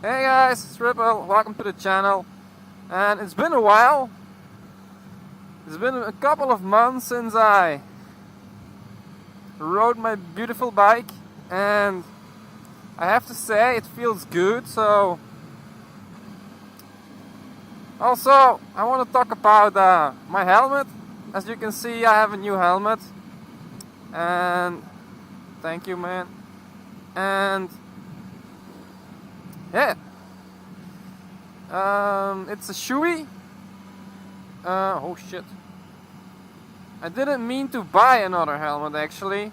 Hey guys, Striple, welcome to the channel. And it's been a while. It's been a couple of months since I rode my beautiful bike, and I have to say it feels good. So also I want to talk about my helmet. As you can see, I have a new helmet, and thank you, man. And yeah, it's a Shoei. Oh shit. I didn't mean to buy another helmet actually.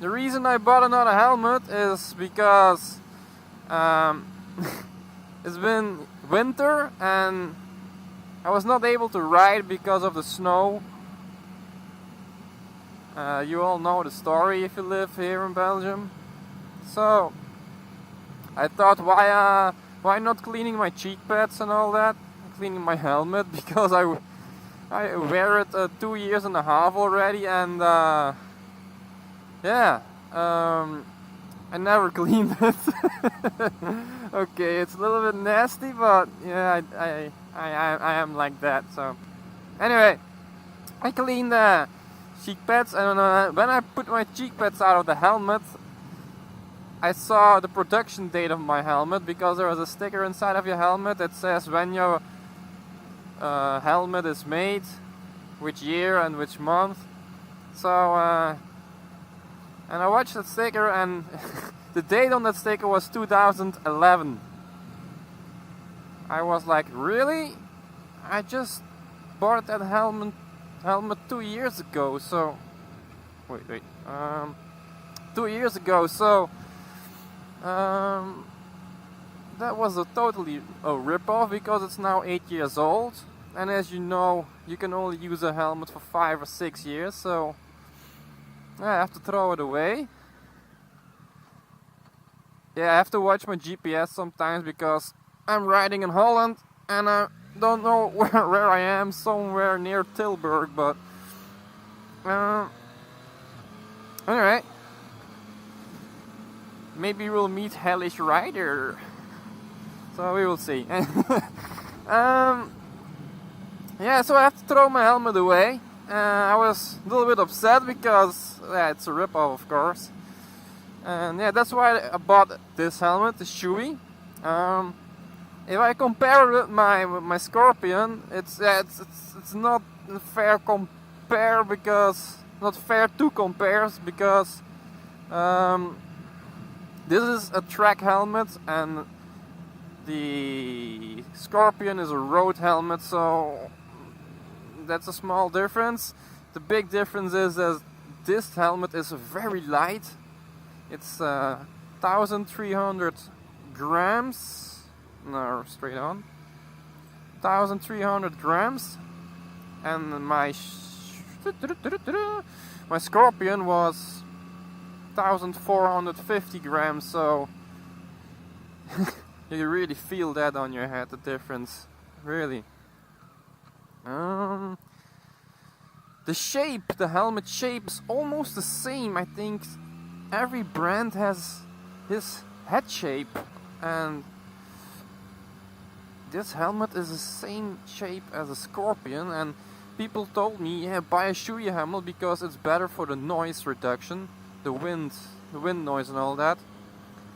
The reason I bought another helmet is because it's been winter and I was not able to ride because of the snow. You all know the story if you live here in Belgium. So I thought, why not cleaning my cheek pads and all that, cleaning my helmet, because I wear it 2 years and a half already, and yeah, I never cleaned it. Okay, it's a little bit nasty, but yeah, I am like that. So anyway, I cleaned the cheek pads, and when I put my cheek pads out of the helmet, I saw the production date of my helmet, because there was a sticker inside of your helmet that says when your helmet is made, which year and which month. So and I watched that sticker, and the date on that sticker was 2011. I was like, really? I just bought that helmet 2 years ago. So wait 2 years ago. So that was a totally rip-off, because it's now 8 years old, and as you know, you can only use a helmet for 5 or 6 years, so I have to throw it away. Yeah, I have to watch my GPS sometimes, because I'm riding in Holland and I don't know where I am, somewhere near Tilburg, but alright. Maybe we'll meet Hellish Rider. So we will see. Yeah, so I have to throw my helmet away. I was a little bit upset because it's a rip-off, of course. And yeah, that's why I bought this helmet, the Shoei. If I compare it with my Scorpion, it's not fair compare, because not fair to compare, because this is a track helmet and the Scorpion is a road helmet, so that's a small difference. The big difference is that this helmet is very light. It's 1,300 grams. No, straight on. 1,300 grams, and my Scorpion was 1,450 grams. So you really feel that on your head, the difference, really. The shape, the helmet shape is almost the same. I think every brand has his head shape, and this helmet is the same shape as a Scorpion. And people told me, yeah, buy a Shoei helmet because it's better for the noise reduction, the wind noise and all that.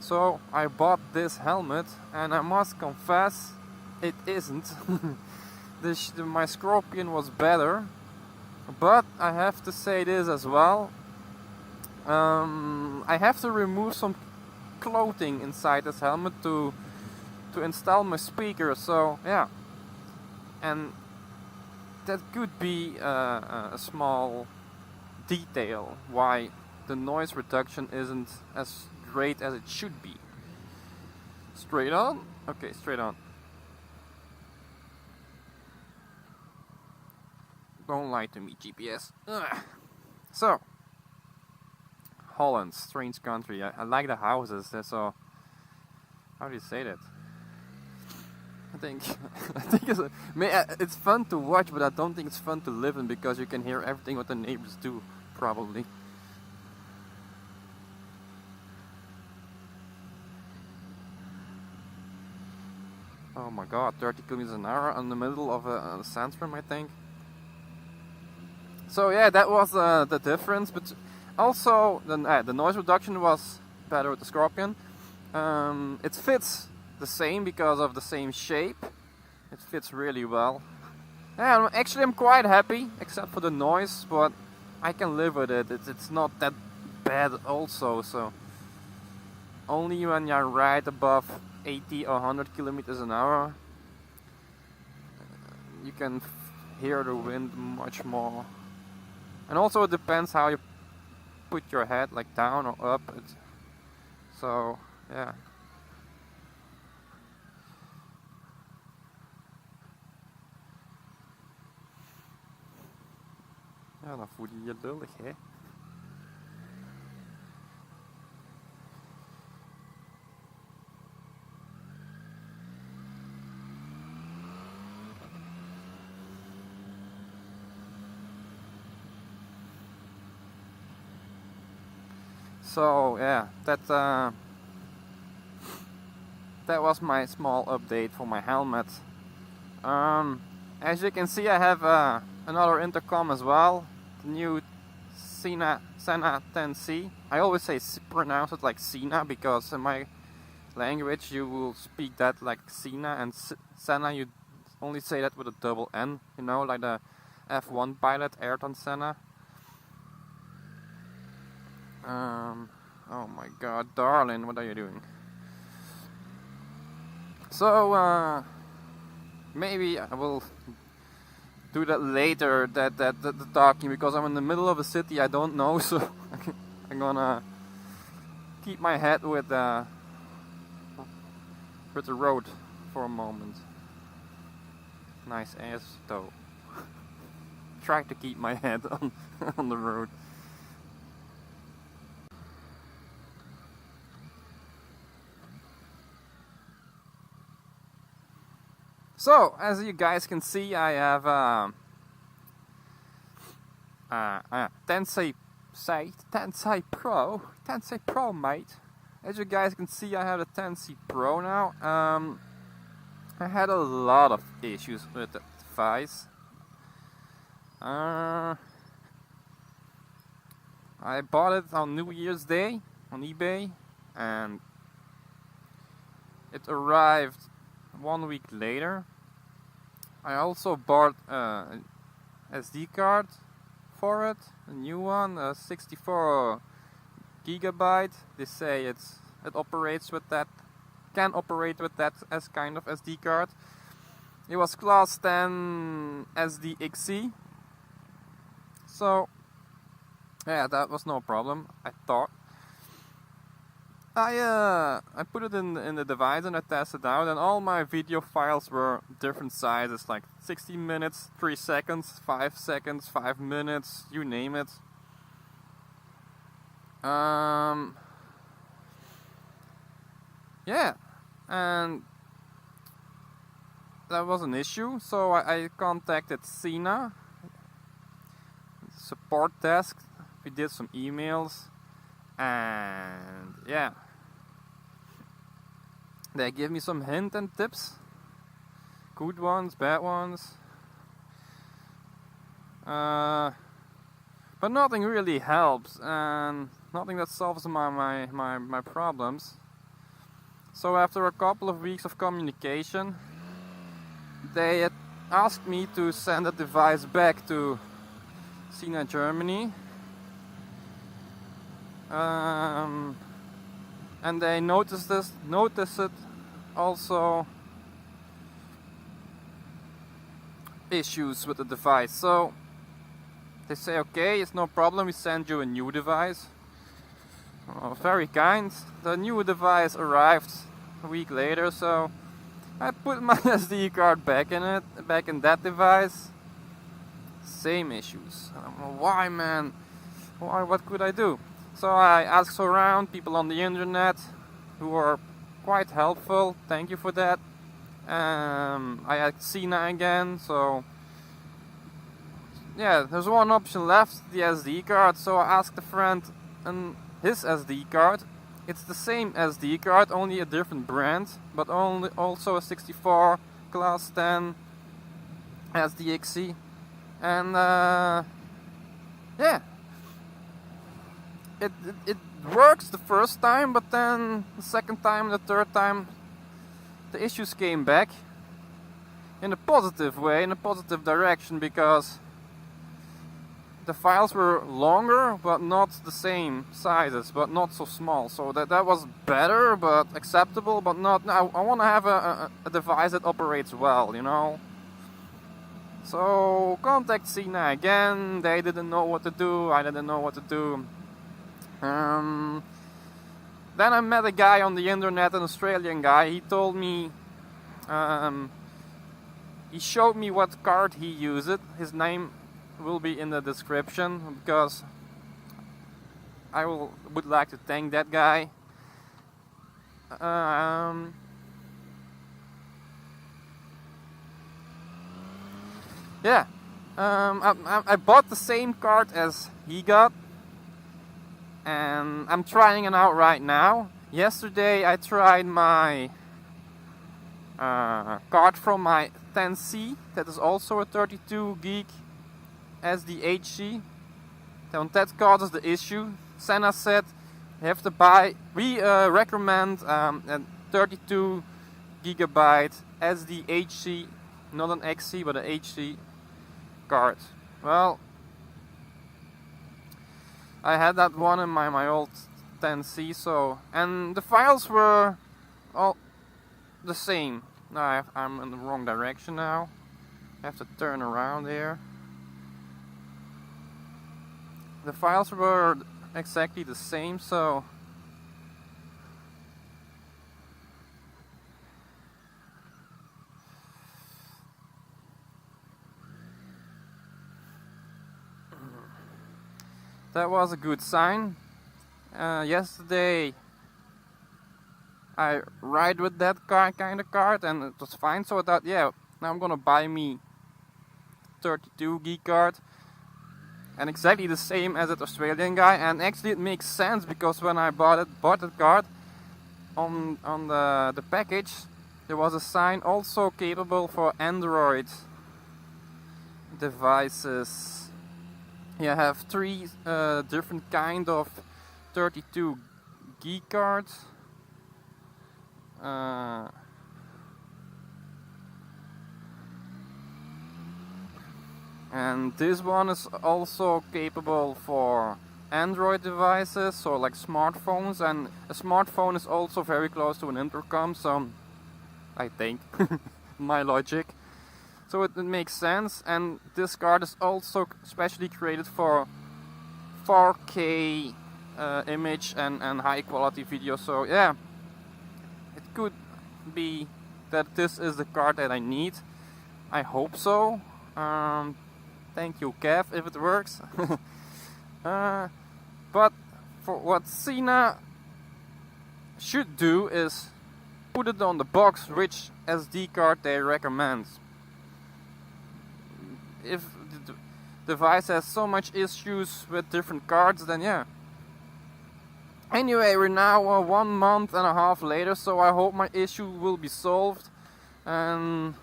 So I bought this helmet, and I must confess, it isn't. My Scorpion was better, but I have to say this as well. I have to remove some clothing inside this helmet to install my speaker. So yeah, and that could be a small detail why the noise reduction isn't as great as it should be. Straight on? Okay, straight on. Don't lie to me, GPS. Ugh. So, Holland, strange country. I like the houses. So, how do you say that? I think it's fun to watch, but I don't think it's fun to live in, because you can hear everything what the neighbors do, probably. Oh my god, 30 kilometers an hour in the middle of a sandstorm, I think. So yeah, that was the difference. But also the noise reduction was better with the Scorpion. It fits the same because of the same shape. It fits really well. Yeah, actually I'm quite happy, except for the noise, but I can live with it. It's not that bad also. So only when you're right above 80 or 100 kilometers an hour, you can hear the wind much more. And also it depends how you put your head, like down or up. So yeah. Ja, dan voel je je lullig, hè? So yeah, that was my small update for my helmet. As you can see, I have another intercom as well, the new Sena 10C. I always pronounce it like Sena because in my language you will speak that like Sena, and Sena you only say that with a double N, you know, like the F1 pilot Ayrton Senna. Oh my god, darling, what are you doing? So, maybe I will do that later, the talking, because I'm in the middle of a city I don't know, so I'm gonna keep my head with the road for a moment. Nice ass though. Try to keep my head on the road. So, as you guys can see, I have Tensei Pro, mate. As you guys can see, I have the Tensei Pro now. I had a lot of issues with the device. I bought it on New Year's Day on eBay, and it arrived 1 week later. I also bought an SD card for it, a new one, 64 gigabyte. They say it operates with that, can operate with that as kind of SD card. It was class 10 SDXC, so yeah, that was no problem, I thought. I put it in the device and I tested out, and all my video files were different sizes, like 60 minutes, 3 seconds, 5 seconds, 5 minutes, you name it. Yeah, and that was an issue, so I contacted Sena support desk. We did some emails, and yeah, they give me some hints and tips, good ones, bad ones, but nothing really helps, and nothing that solves my problems. So after a couple of weeks of communication, they asked me to send the device back to Sena, Germany. And they noticed it also issues with the device. So they say, okay, it's no problem, we send you a new device. Oh, very kind. The new device arrived a week later, so I put my SD card back in that device. Same issues. I don't know why, man. Why? What could I do? So I asked around, people on the internet who were quite helpful. Thank you for that. I had Sena again, so yeah, there's one option left, the SD card. So I asked a friend and his SD card. It's the same SD card, only a different brand, but also a 64 class 10 SDXC, and yeah, it works the first time, but then the second time, the third time, the issues came back in a positive way, in a positive direction, because the files were longer, but not the same sizes, but not so small. So that was better, but acceptable, but not. Now I want to have a device that operates well, you know. So contact Sena again. They didn't know what to do. I didn't know what to do. Then I met a guy on the internet, an Australian guy. He told me, he showed me what card he used. His name will be in the description, because I would like to thank that guy. Yeah, I bought the same card as he got, and I'm trying it out right now. Yesterday I tried my card from my 10C, that is also a 32 gig SDHC. On that causes the issue. Sena said you have to buy. We recommend a 32 gigabyte SDHC, not an XC but an HC card. Well, I had that one in my old 10C, so, and the files were all the same. No, I'm in the wrong direction now. I have to turn around here. The files were exactly the same, so that was a good sign. Yesterday I ride with that kind of card, and it was fine, so I thought, yeah, now I'm gonna buy me 32 gig card, and exactly the same as that Australian guy. And actually it makes sense, because when I bought the card, on the package there was a sign also capable for Android devices. You have 3 different kind of 32 gig cards. And this one is also capable for Android devices, so like smartphones, and a smartphone is also very close to an intercom, so I think, my logic. So it makes sense, and this card is also specially created for 4K image and high quality video, so yeah, it could be that this is the card that I need. I hope so. Thank you, Kev, if it works. But for what Sena should do is put it on the box which SD card they recommend. If the device has so much issues with different cards, then yeah. Anyway, we're now 1 month and a half later, so I hope my issue will be solved, and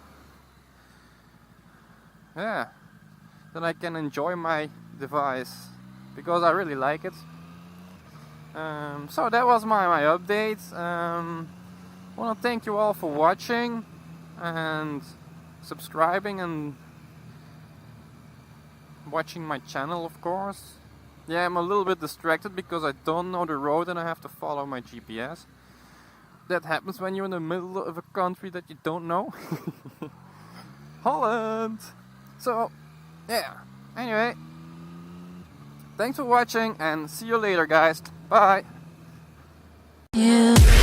yeah, then I can enjoy my device, because I really like it. So that was my update. I want to thank you all for watching and subscribing and watching my channel, of course. Yeah, I'm a little bit distracted because I don't know the road and I have to follow my GPS. That happens when you're in the middle of a country that you don't know. Holland! So, yeah. Anyway, thanks for watching and see you later, guys. Bye! Yeah.